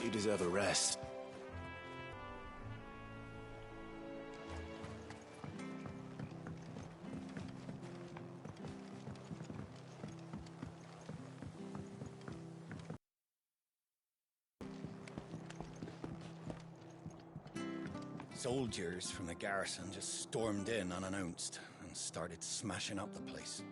You deserve a rest. Soldiers from the garrison just stormed in unannounced and started smashing up the place.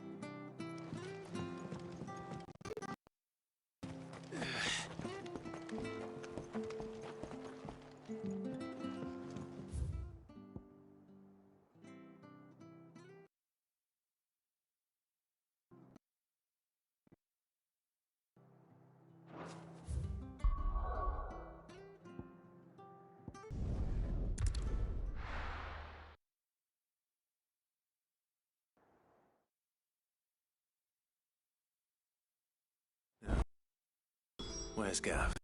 Where's Gav?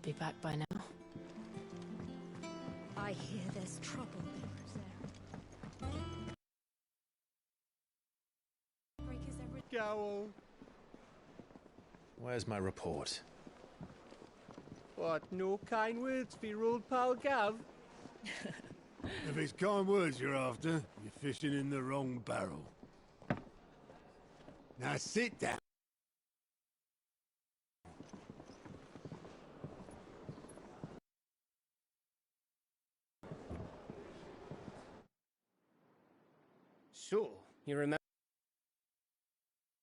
Be back by now. I hear there's trouble there. Gowl. Where's my report? What, no kind words for your old pal Gav? If it's kind words you're after, you're fishing in the wrong barrel. Now sit down. So, you remember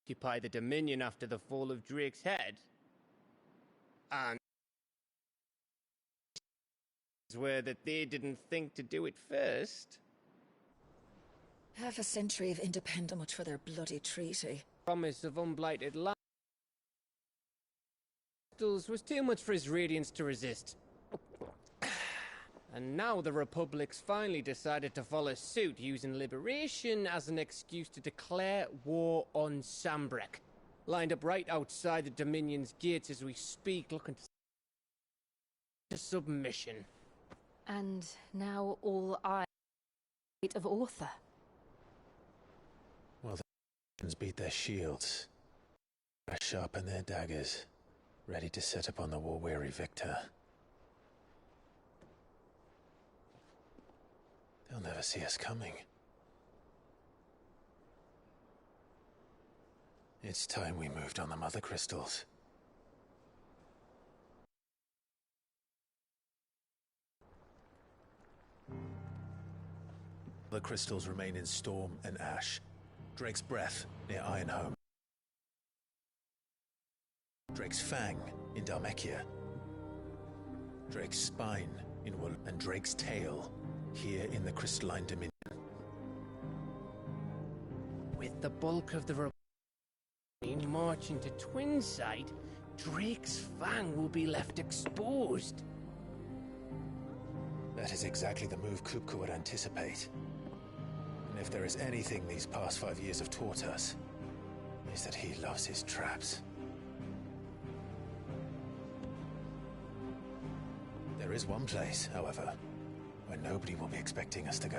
occupy the Dominion after the fall of Drake's head? And were that they didn't think to do it first. Half a century of independence, much for their bloody treaty. Promise of unblighted land was too much for his radiance to resist. And now the Republic's finally decided to follow suit, using liberation as an excuse to declare war on Sambrek. Lined up right outside the Dominion's gates as we speak, looking to submission. And now all eyes of Author. Well, the Russians beat their shields, sharpen their daggers, ready to set upon the war-weary victor. They'll never see us coming. It's time we moved on the Mother Crystals. The crystals remain in Storm and Ash. Drake's Breath near Ironhome. Drake's Fang in Dharmekia. Drake's Spine in Wool, and Drake's Tail here in the Crystalline Dominion. With the bulk of the Republic marching to Twinside, Drake's Fang will be left exposed. That is exactly the move Kupka would anticipate. And if there is anything these past 5 years have taught us, is that he loves his traps. There is one place, however, where nobody will be expecting us to go.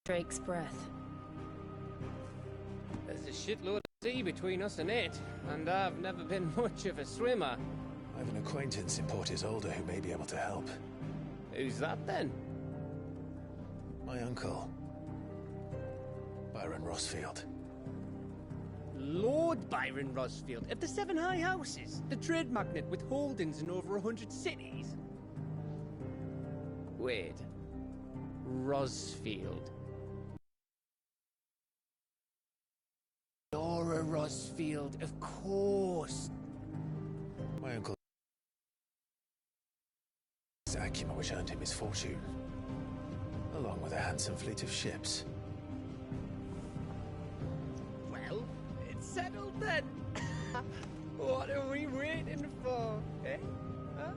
Drake's Breath. There's a shitload of sea between us and it, and I've never been much of a swimmer. I have an acquaintance in Port Isolde who may be able to help. Who's that then? My uncle, Byron Rossfield. Lord Byron Rossfield of the Seven High Houses, the trade magnate with holdings in over 100 cities. Wait, Rossfield. Laura Rossfield, of course. My uncle acumen which earned him his fortune, along with a handsome fleet of ships. Well, it's settled then. What are we waiting for, eh? Huh?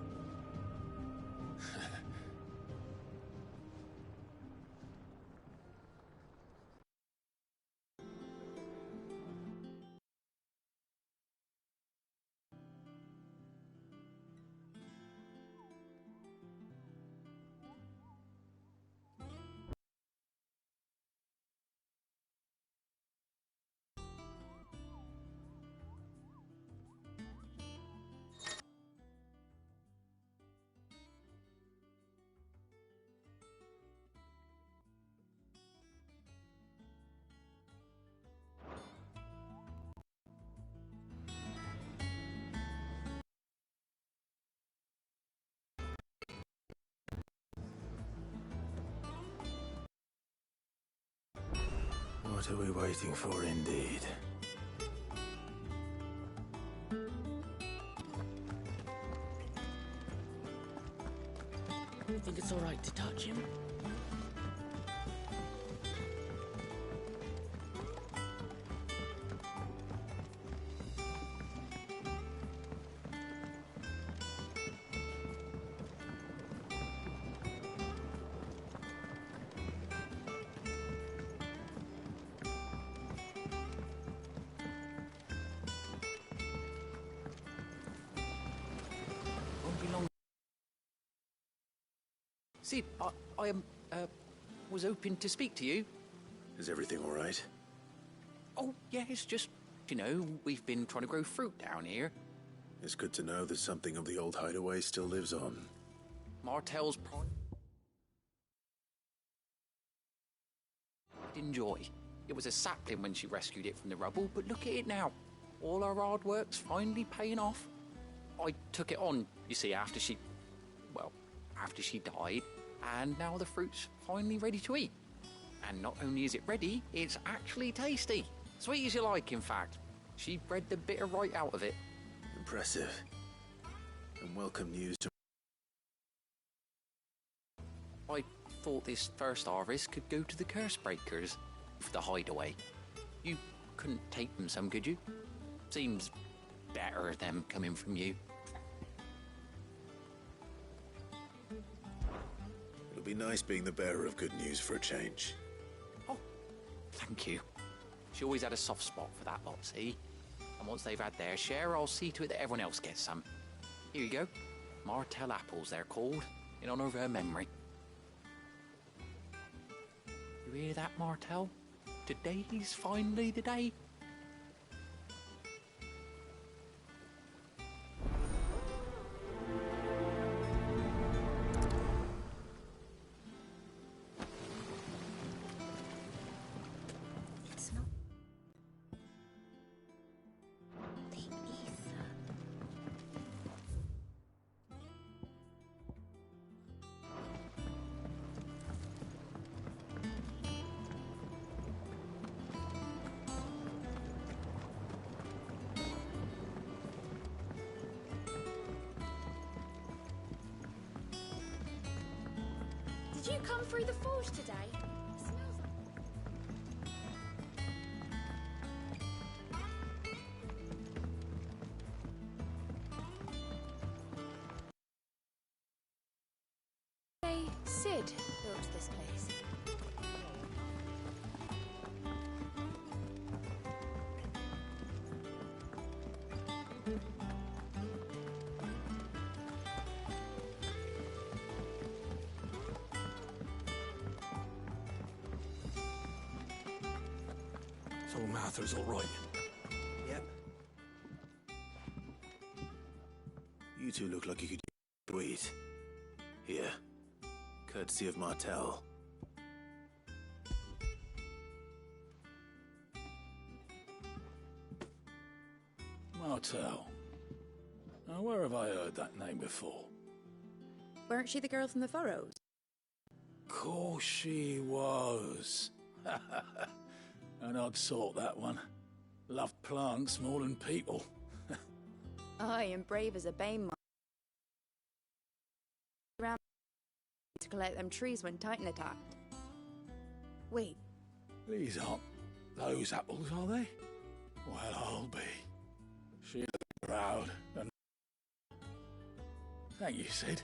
What are we waiting for, indeed? Think it's all right to touch him? Won't be long. Sid, I was hoping to speak to you. Is everything all right? Oh, yeah, it's just, we've been trying to grow fruit down here. It's good to know that something of the old hideaway still lives on. Martel's pride. Enjoy. It was a sapling when she rescued it from the rubble, but look at it now. All our hard work's finally paying off. I took it on, you see, after she died, and now the fruit's finally ready to eat. And not only is it ready, it's actually tasty. Sweet as you like, in fact. She bred the bitter right out of it. Impressive. And welcome news to... I thought this first harvest could go to the curse breakers for the hideaway. You couldn't take them some, could you? Seems better them coming from you. It'll be nice being the bearer of good news for a change. Oh, thank you. She always had a soft spot for that lot, see? And once they've had their share, I'll see to it that everyone else gets some. Here you go. Martel apples, they're called, in honor of her memory. You hear that, Martel? Today's finally the day. It's not the ether. Did you come through the forge today? It smells like... Say, Sid built this place. So Martha's all right. Yep. You two look like you could do it. Here. Courtesy of Martel. Martel. Now, where have I heard that name before? Weren't she the girl from the furrows? Course she was. An odd sort, that one. Loved plants more than people. Aye, and brave as a bane. Around to collect them trees when Titan attacked. Wait, These aren't those apples, are they? Well, I'll be. She'll be proud. And thank you, Sid.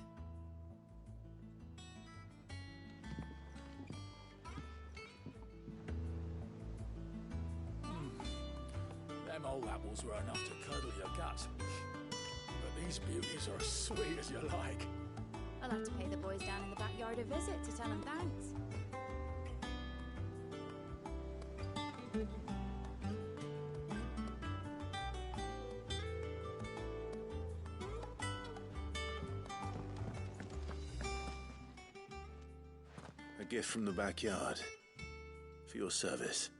Them old apples were enough to curdle your guts. But these beauties are as sweet as you like. I'll have to pay the boys down in the backyard a visit to tell them thanks. A gift from the backyard. For your service.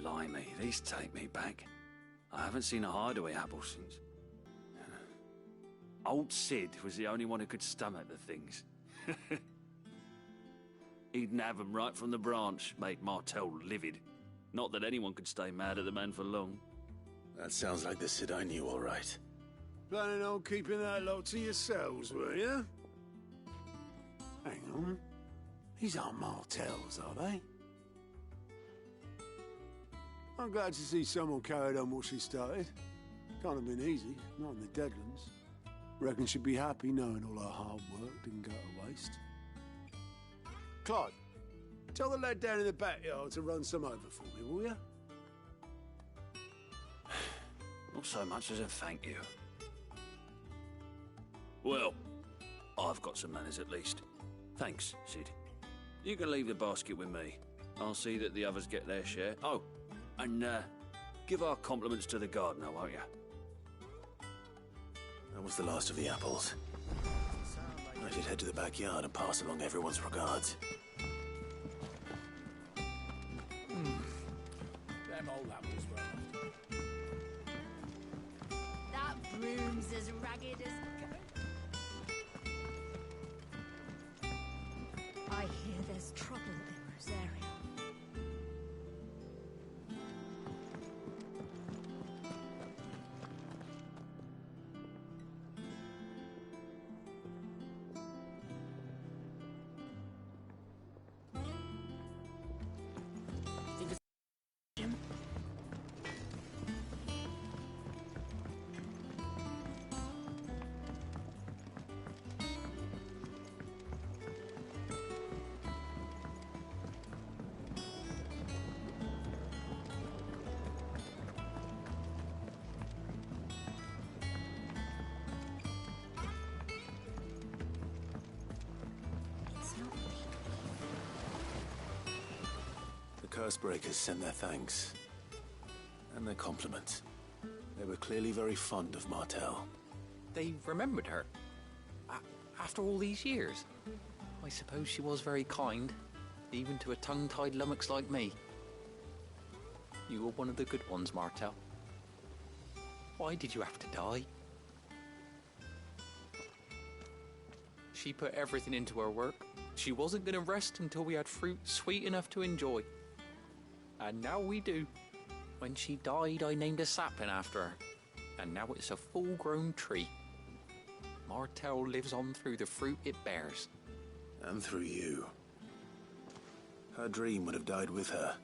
Blimey, these take me back. I haven't seen a hideaway apple since... Old Sid was the only one who could stomach the things. He'd nab them right from the branch, make Martel livid. Not that anyone could stay mad at the man for long. That sounds like the Sid I knew, all right. Planning on keeping that lot to yourselves, were you? Hang on. These aren't Martels, are they? I'm glad to see someone carried on what she started. Can't have been easy, not in the Deadlands. Reckon she'd be happy knowing all her hard work didn't go to waste. Clive, tell the lad down in the backyard to run some over for me, will you? Not so much as a thank you. Well, I've got some manners at least. Thanks, Sid. You can leave the basket with me. I'll see that the others get their share. Oh, and give our compliments to the gardener, won't you? That was the last of the apples. I should head to the backyard and pass along everyone's regards. Them old apples were That broom's as ragged as... I hear there's trouble in Rosaria. The Cursebreakers sent their thanks. And their compliments. They were clearly very fond of Martel. They remembered her. After all these years. I suppose she was very kind, even to a tongue-tied lummox like me. You were one of the good ones, Martel. Why did you have to die? She put everything into her work. She wasn't going to rest until we had fruit sweet enough to enjoy. And now we do. When she died, I named a sapling after her. And now it's a full-grown tree. Martel lives on through the fruit it bears. And through you. Her dream would have died with her,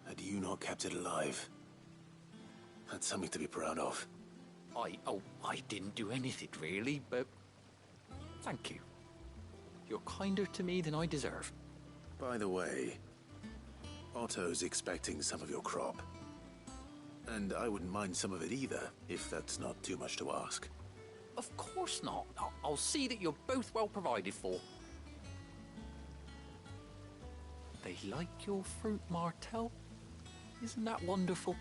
had you not kept it alive. That's something to be proud of. I didn't do anything really, but thank you. You're kinder to me than I deserve. By the way, Otto's expecting some of your crop. And I wouldn't mind some of it either, if that's not too much to ask. Of course not. I'll see that you're both well provided for. They like your fruit, Martel. Isn't that wonderful?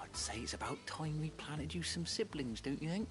I'd say it's about time we planted you some siblings, don't you think?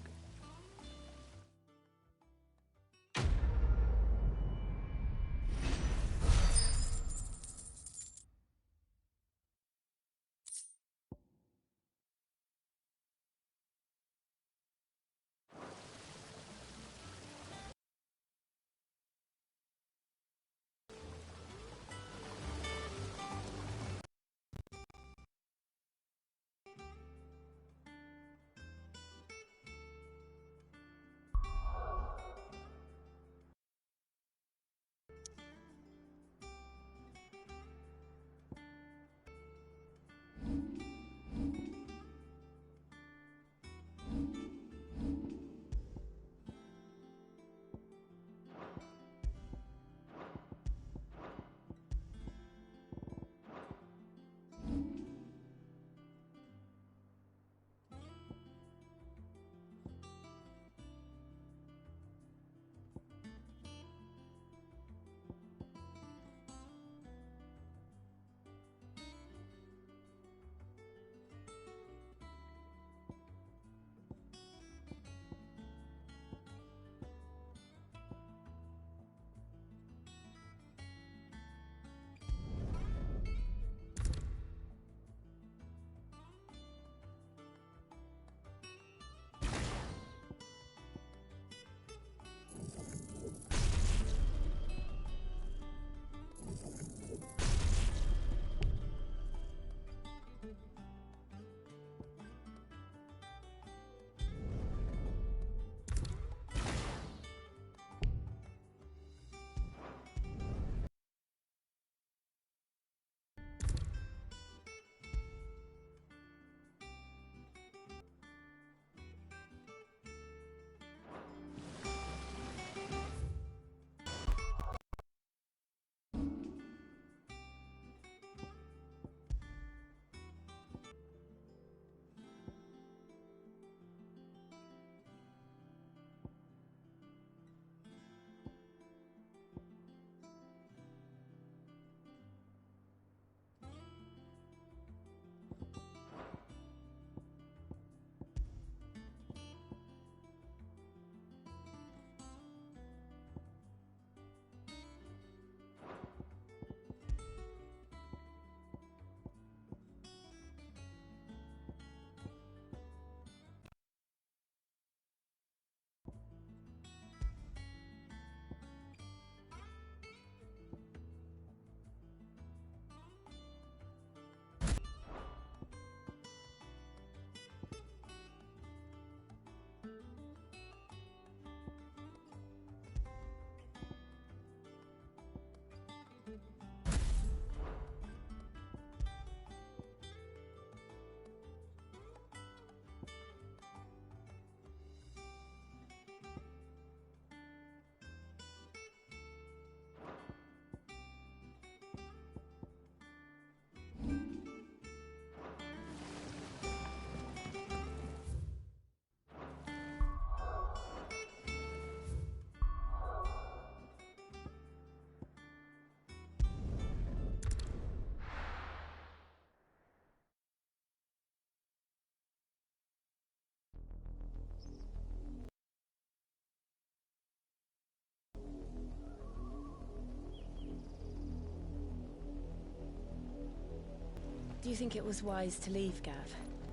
Do you think it was wise to leave, Gav?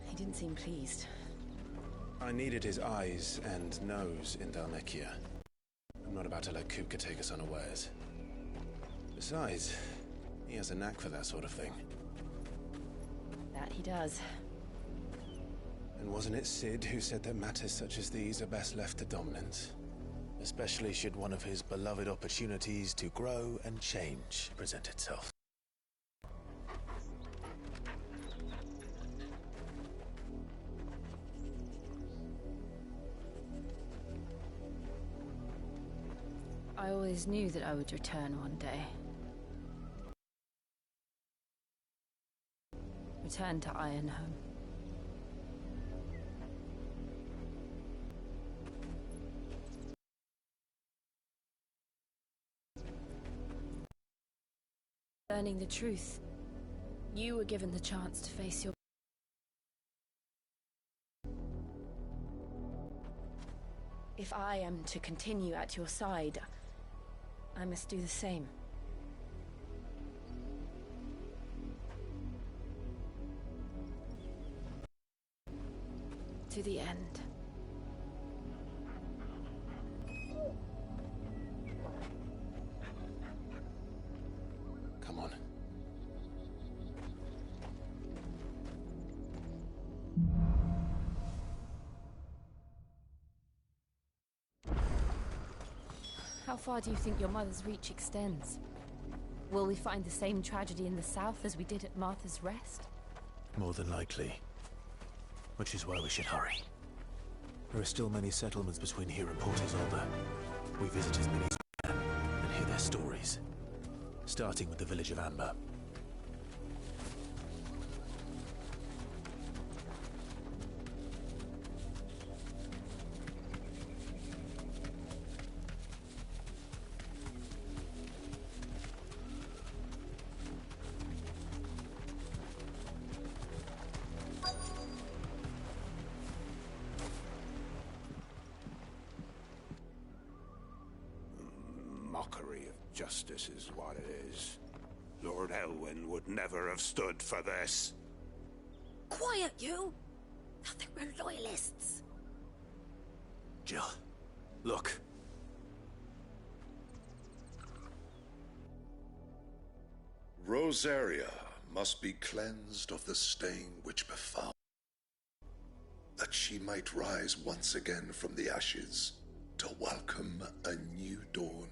He didn't seem pleased. I needed his eyes and nose in Dalmekia. I'm not about to let Kupka take us unawares. Besides, he has a knack for that sort of thing. That he does. And wasn't it Sid who said that matters such as these are best left to dominance? Especially should one of his beloved opportunities to grow and change present itself. I always knew that I would return one day. Return to Ironhome. Learning the truth. You were given the chance to face your... If I am to continue at your side, I must do the same. To the end. Come on. How far do you think your mother's reach extends? Will we find the same tragedy in the south as we did at Martha's Rest? More than likely. Which is why we should hurry. There are still many settlements between here and Port Isolde. We visit as many as we can and hear their stories. Starting with the village of Amber. Mockery of justice is what it is. Lord Elwyn would never have stood for this. Quiet, you! Thought they were loyalists. Jill, look. Rosaria must be cleansed of the stain which befouled, that she might rise once again from the ashes to welcome a new dawn.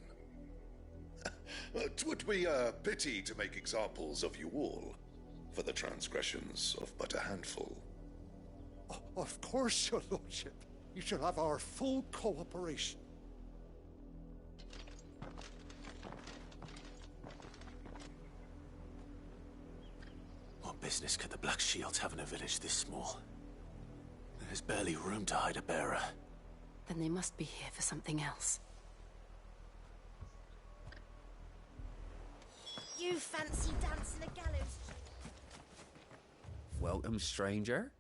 'Twould be a pity to make examples of you all, for the transgressions of but a handful. Of course, your lordship. You shall have our full cooperation. What business could the Black Shields have in a village this small? There's barely room to hide a bearer. Then they must be here for something else. You fancy dancing a gallows? Welcome, stranger.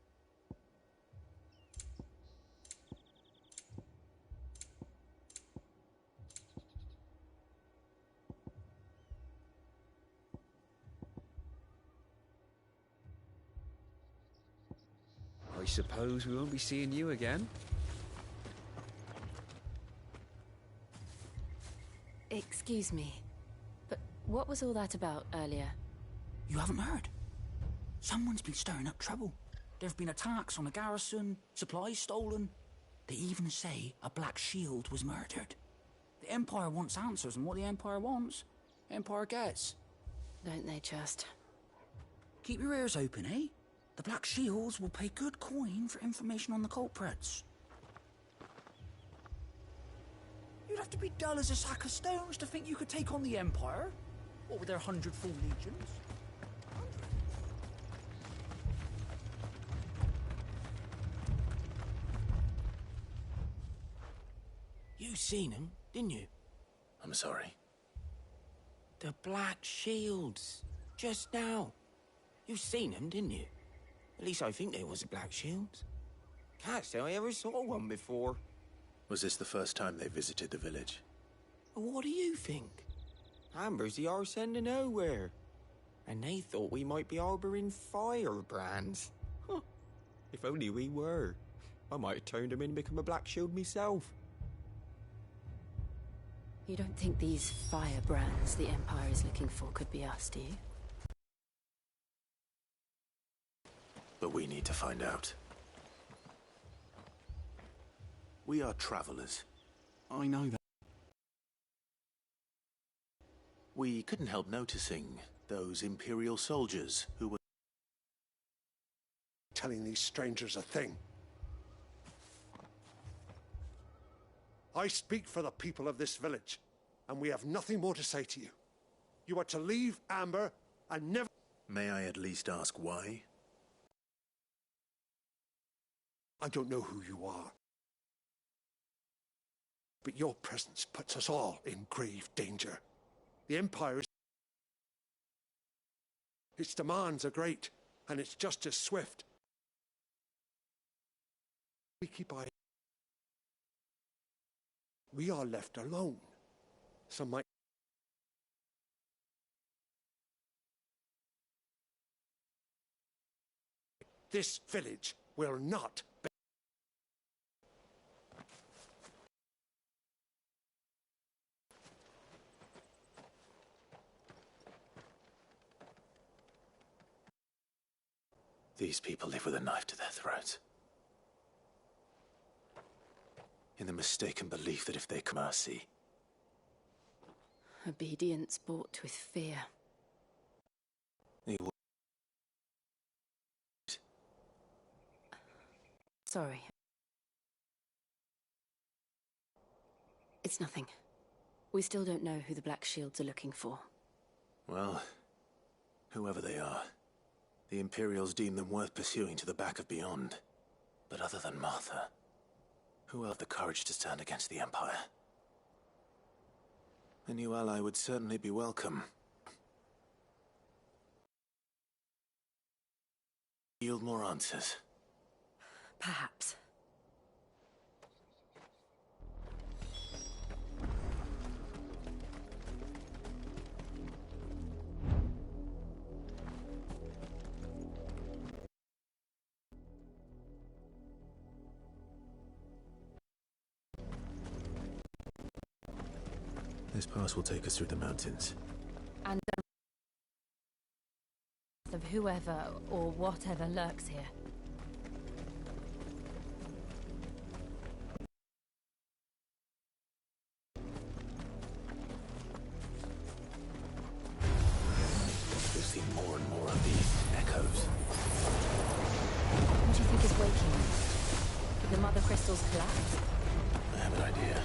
I suppose we won't be seeing you again. Excuse me, but what was all that about earlier? You haven't heard? Someone's been stirring up trouble. There have been attacks on the garrison, supplies stolen. They even say a Black Shield was murdered. The Empire wants answers, and what the Empire wants, Empire gets. Don't they just? Keep your ears open, eh? The Black Shields will pay good coin for information on the culprits. You'd have to be dull as a sack of stones to think you could take on the Empire. What with their 100 full legions? You seen him, didn't you? I'm sorry. The Black Shields. Just now. You seen them, didn't you? At least I think there was a Black Shields. Can't say I ever saw one before. Was this the first time they visited the village? Well, what do you think? Amber's the arse end of nowhere. And they thought we might be harbouring firebrands. Huh. If only we were. I might have turned them in and become a Black Shield myself. You don't think these firebrands the Empire is looking for could be us, do you? But we need to find out. We are travelers. I know that. We couldn't help noticing those Imperial soldiers who were telling these strangers a thing. I speak for the people of this village, and we have nothing more to say to you. You are to leave Amber and never... May I at least ask why? I don't know who you are. But your presence puts us all in grave danger. The Empire is... Its demands are great, and its justice swift. We keep our... We are left alone. Some might... This village will not be... These people live with a knife to their throats. In the mistaken belief that if they come mercy... Obedience bought with fear. They will... Sorry. It's nothing. We still don't know who the Black Shields are looking for. Well, whoever they are, the Imperials deem them worth pursuing to the back of beyond. But other than Martha, who will have the courage to stand against the Empire? A new ally would certainly be welcome. Yield more answers. Perhaps. This pass will take us through the mountains. And of whoever or whatever lurks here. We've seen more and more of these echoes. What do you think is waking them? Did the mother crystals collapse? I have an idea.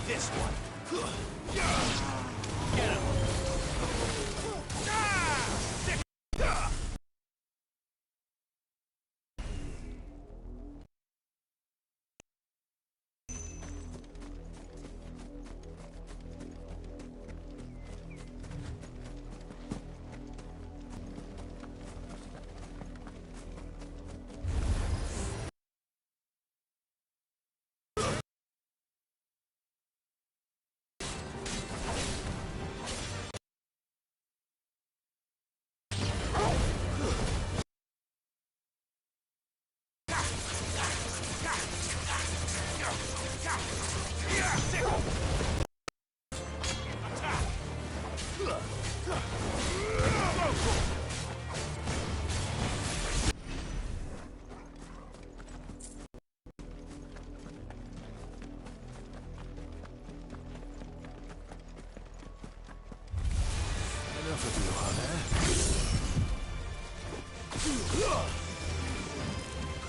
This one. Get him.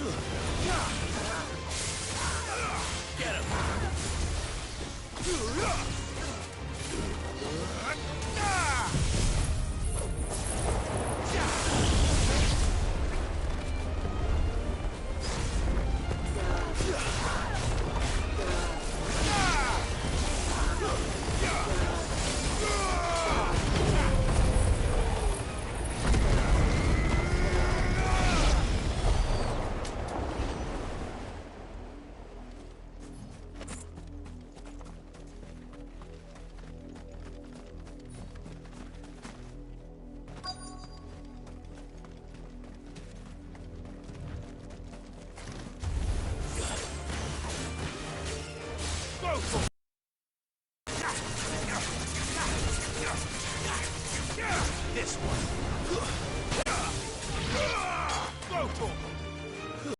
Get him! This one.